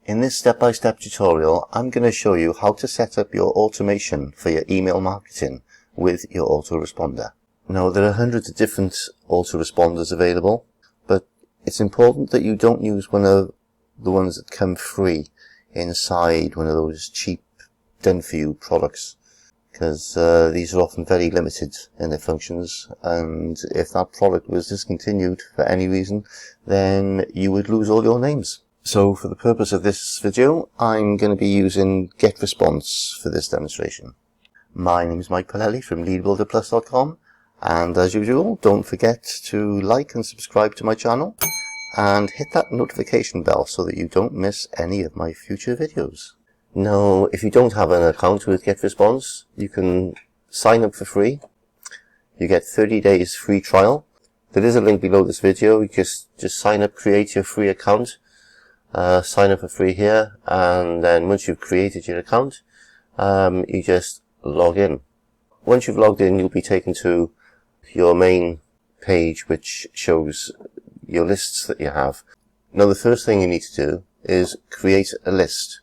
In this step-by-step tutorial, I'm going to show you how to set up your automation for your email marketing with your autoresponder. Now, there are hundreds of different autoresponders available, but it's important that you don't use one of the ones that come free inside one of those cheap done-for-you products, because these are often very limited in their functions, and if that product was discontinued for any reason, then you would lose all your names. So for the purpose of this video, I'm going to be using Getresponse for this demonstration. My name is Mike Pelele from leadbuilderplus.com, and as usual, don't forget to like and subscribe to my channel and hit that notification bell so that you don't miss any of my future videos. Now, if you don't have an account with Getresponse, you can sign up for free. You get 30 days free trial. There is a link below this video. You just sign up, create your free account. Sign up for free here, and then once you've created your account, you just log in. Once you've logged in, you'll be taken to your main page, which shows your lists that you have. Now, the first thing you need to do is create a list.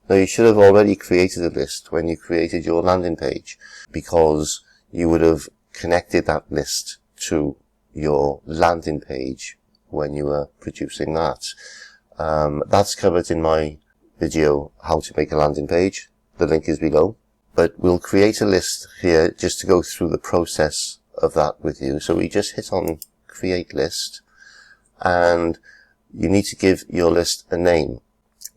Now, you should have already created a list when you created your landing page, because you would have connected that list to your landing page when you were producing that. That's covered in my video, how to make a landing page. The link is below. But we'll create a list here just to go through the process of that with you. So we just hit on create list, and you need to give your list a name.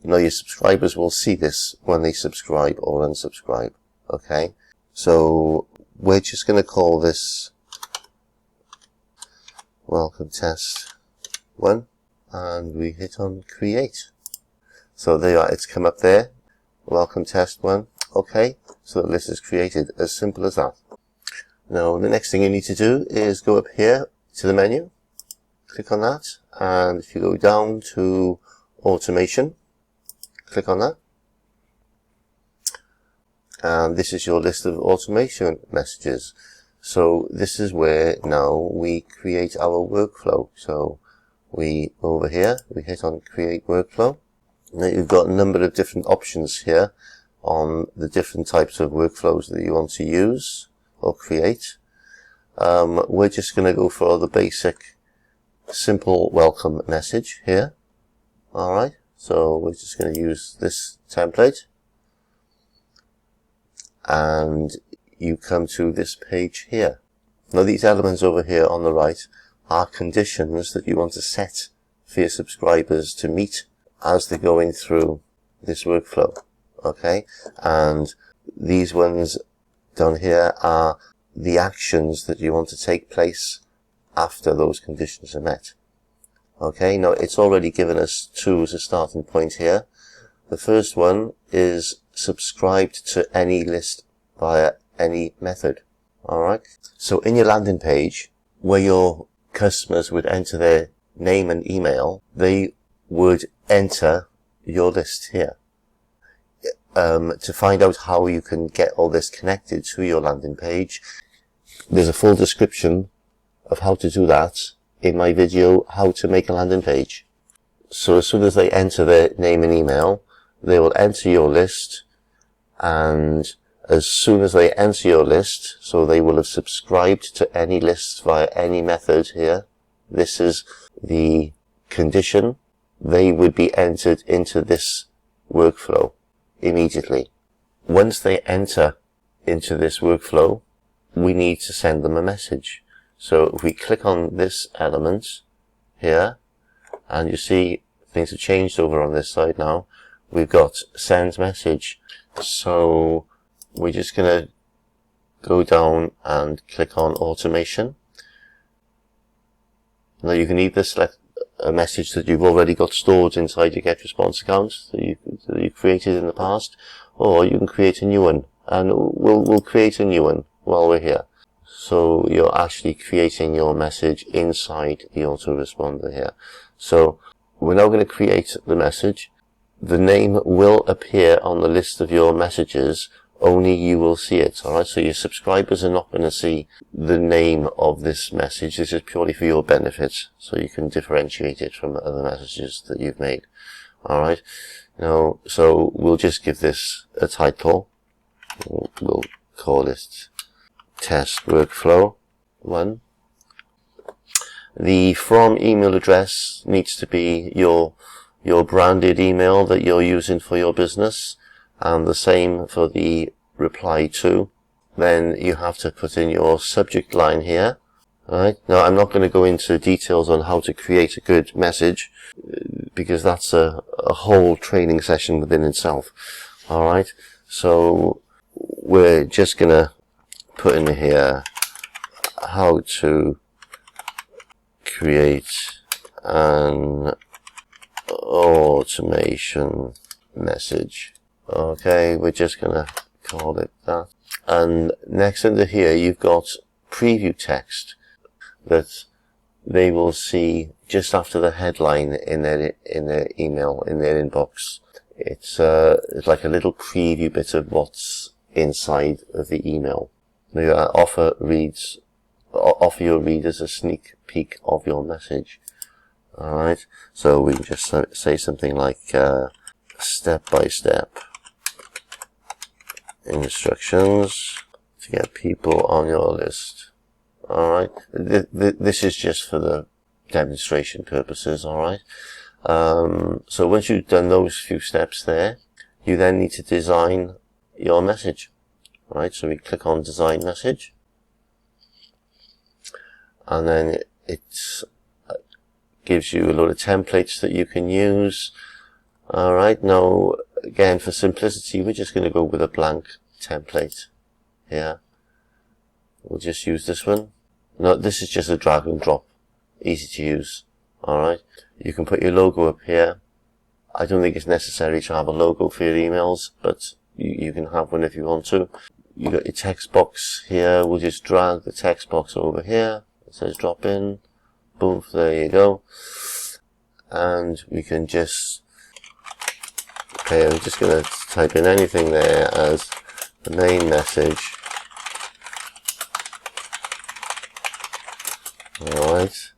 Now, your subscribers will see this when they subscribe or unsubscribe. Okay? So we're just going to call this Welcome Test 1. And we hit on create. So there you are, it's come up there. Welcome Test 1. Okay, so the list is created. As simple as that. Now, the next thing you need to do is go up here to the menu, click on that, and if you go down to automation, click on that. And this is your list of automation messages. So this is where now we create our workflow. So we go over here, we hit on create workflow. Now you've got a number of different options here on the different types of workflows that you want to use or create. We're just going to go for the basic simple welcome message here. Alright, so we're just going to use this template. And you come to this page here. Now, these elements over here on the right are conditions that you want to set for your subscribers to meet as they're going through this workflow. Okay? And these ones down here are the actions that you want to take place after those conditions are met. Okay? Now, it's already given us two as a starting point here. The first one is subscribed to any list via any method. Alright? So in your landing page, where your customers would enter their name and email, they would enter your list here. To find out how you can get all this connected to your landing page, there's a full description of how to do that in my video, how to make a landing page. So as soon as they enter their name and email, they will enter your list, and as soon as they enter your list, so they will have subscribed to any list via any method here. This is the condition. They would be entered into this workflow immediately. Once they enter into this workflow, we need to send them a message. So if we click on this element here, and you see things have changed over on this side now, we've got send message. So we're just going to go down and click on automation. Now, you can either select a message that you've already got stored inside your Getresponse account that you created in the past, or you can create a new one. And we'll create a new one while we're here. So you're actually creating your message inside the autoresponder here. So we're now going to create the message. The name will appear on the list of your messages, only you will see it. Alright, so your subscribers are not going to see the name of this message. This is purely for your benefit, so you can differentiate it from other messages that you've made. Alright, Now, so we'll just give this a title. We'll call it Test Workflow 1. The from email address needs to be your branded email that you're using for your business, and the same for the reply to. Then you have to put in your subject line here. Alright, now I'm not going to go into details on how to create a good message, because that's a whole training session within itself. Alright, so we're just going to put in here how to create an automation message. Okay, we're just going to call it that. And next under here, you've got preview text that they will see just after the headline in their email, in their inbox. It's like a little preview bit of what's inside of the email. They offer your readers a sneak peek of your message. Alright, so we can just say something like step-by-step instructions to get people on your list. Alright, this is just for the demonstration purposes, alright. So once you've done those few steps there, you then need to design your message. Alright, so we click on Design Message, and then it gives you a lot of templates that you can use. Alright, now again, for simplicity, we're just going to go with a blank template here. We'll just use this one. No, this is just a drag and drop, easy to use. Alright, you can put your logo up here. I don't think it's necessary to have a logo for your emails, but you can have one if you want to. You got your text box here. We'll just drag the text box over here. It says drop in. Boom, there you go. And we can just, okay, I'm just going to type in anything there as the main message. Alright.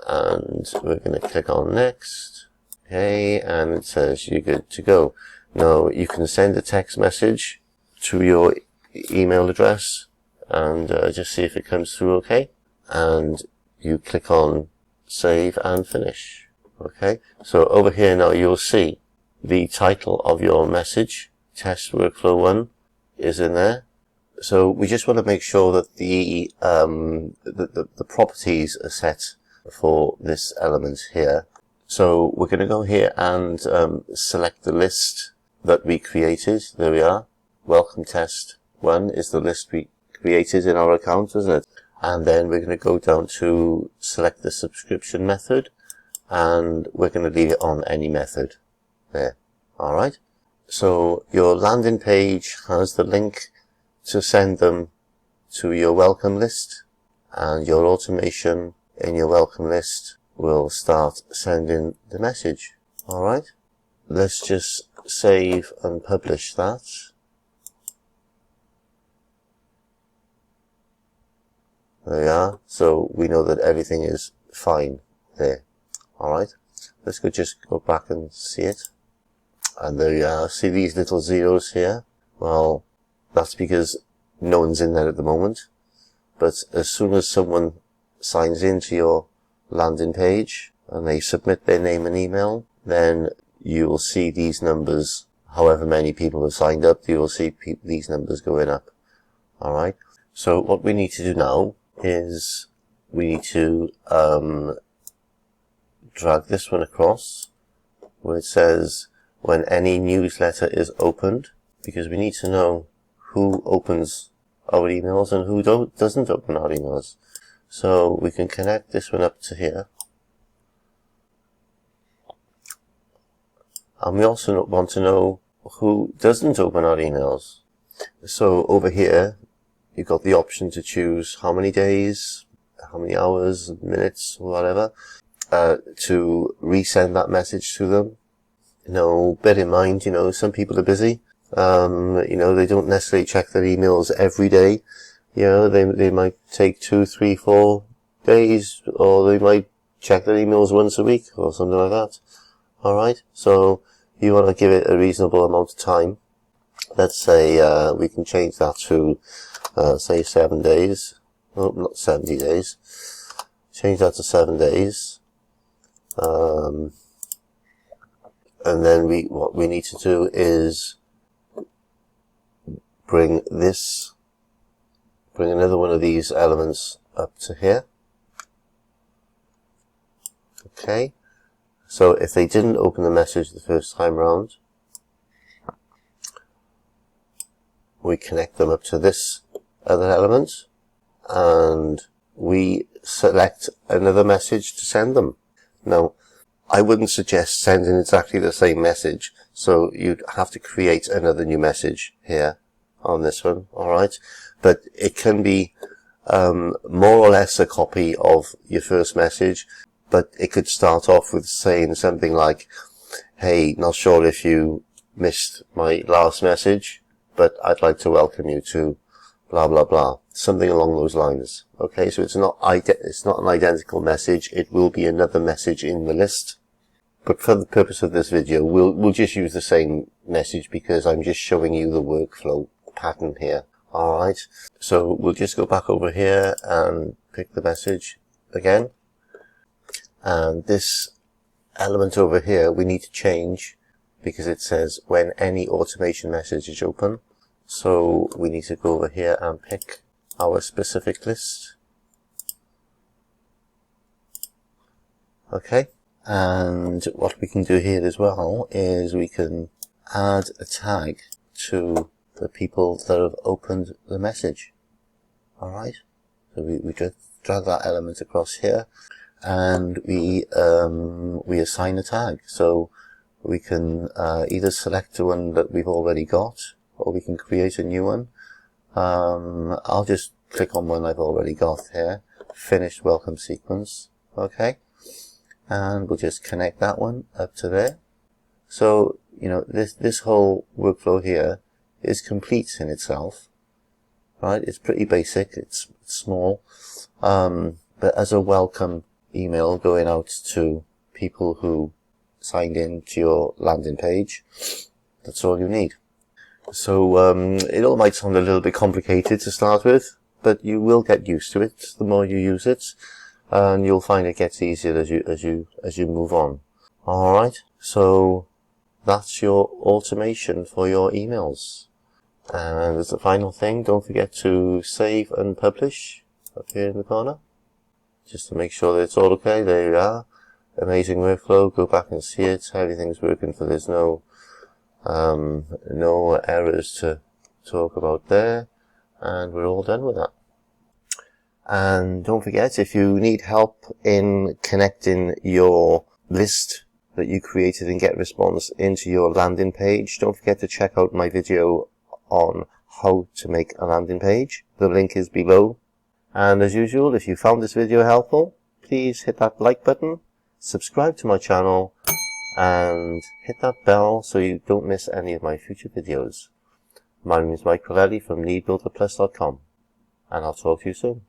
And we're going to click on next. Okay, and it says you're good to go. Now, you can send a text message to your email address and just see if it comes through okay. And you click on save and finish. Okay, so over here now you'll see the title of your message, Test Workflow 1, is in there. So we just want to make sure that the properties are set for this element here. So we're going to go here and select the list that we created. There we are. Welcome Test 1 is the list we created in our account, isn't it? And then we're going to go down to select the subscription method, and we're going to leave it on any method there. Alright. So your landing page has the link to send them to your welcome list, and your automation in your welcome list will start sending the message. Alright. Let's just save and publish that. There we are. So we know that everything is fine there. Alright. Let's just go back and see it. And there you are. See these little zeros here? Well, that's because no one's in there at the moment. But as soon as someone signs into your landing page and they submit their name and email, then you will see these numbers. However many people have signed up, you will see these numbers going up. Alright. So what we need to do now is we need to drag this one across where it says when any newsletter is opened, because we need to know who opens our emails and who doesn't open our emails. So we can connect this one up to here. And we also want to know who doesn't open our emails. So over here, you've got the option to choose how many days, how many hours, minutes, whatever, to resend that message to them. Now, bear in mind, some people are busy. They don't necessarily check their emails every day. They might take 2, 3, 4 days, or they might check their emails once a week, or something like that. Alright, so, you want to give it a reasonable amount of time. Let's say we can change that to say 7 days. Oh, not 70 days. Change that to 7 days. And then what we need to do is bring another one of these elements up to here. Okay. So if they didn't open the message the first time round, we connect them up to this other element, and we select another message to send them. Now, I wouldn't suggest sending exactly the same message, so you'd have to create another new message here on this one, alright? But it can be more or less a copy of your first message, but it could start off with saying something like, hey, not sure if you missed my last message, but I'd like to welcome you to blah, blah, blah. Something along those lines. Okay, so it's not an identical message. It will be another message in the list. But for the purpose of this video, we'll just use the same message because I'm just showing you the workflow pattern here. Alright, so we'll just go back over here and pick the message again. And this element over here we need to change because it says when any automation message is open. So we need to go over here and pick our specific list. Okay, and what we can do here as well is we can add a tag to the people that have opened the message. Alright, so we just drag that element across here, and we assign a tag. So we can either select the one that we've already got, or we can create a new one. I'll just click on one I've already got here, finished welcome sequence. Okay, and we'll just connect that one up to there. So this whole workflow here is complete in itself. Right, it's pretty basic, it's small, but as a welcome email going out to people who signed in to your landing page, that's all you need. So it all might sound a little bit complicated to start with, but you will get used to it the more you use it, and you'll find it gets easier as you move on. Alright, so that's your automation for your emails. And as the final thing, don't forget to save and publish up here in the corner, just to make sure that it's all okay. There you are. Amazing workflow. Go back and see it. Everything's working, for there's no errors to talk about there, and we're all done with that. And don't forget, if you need help in connecting your list that you created in Getresponse into your landing page, don't forget to check out my video on how to make a landing page. The link is below. And as usual, if you found this video helpful, please hit that like button, subscribe to my channel, and hit that bell so you don't miss any of my future videos. My name is Pelele from leadbuilderplus.com, and I'll talk to you soon.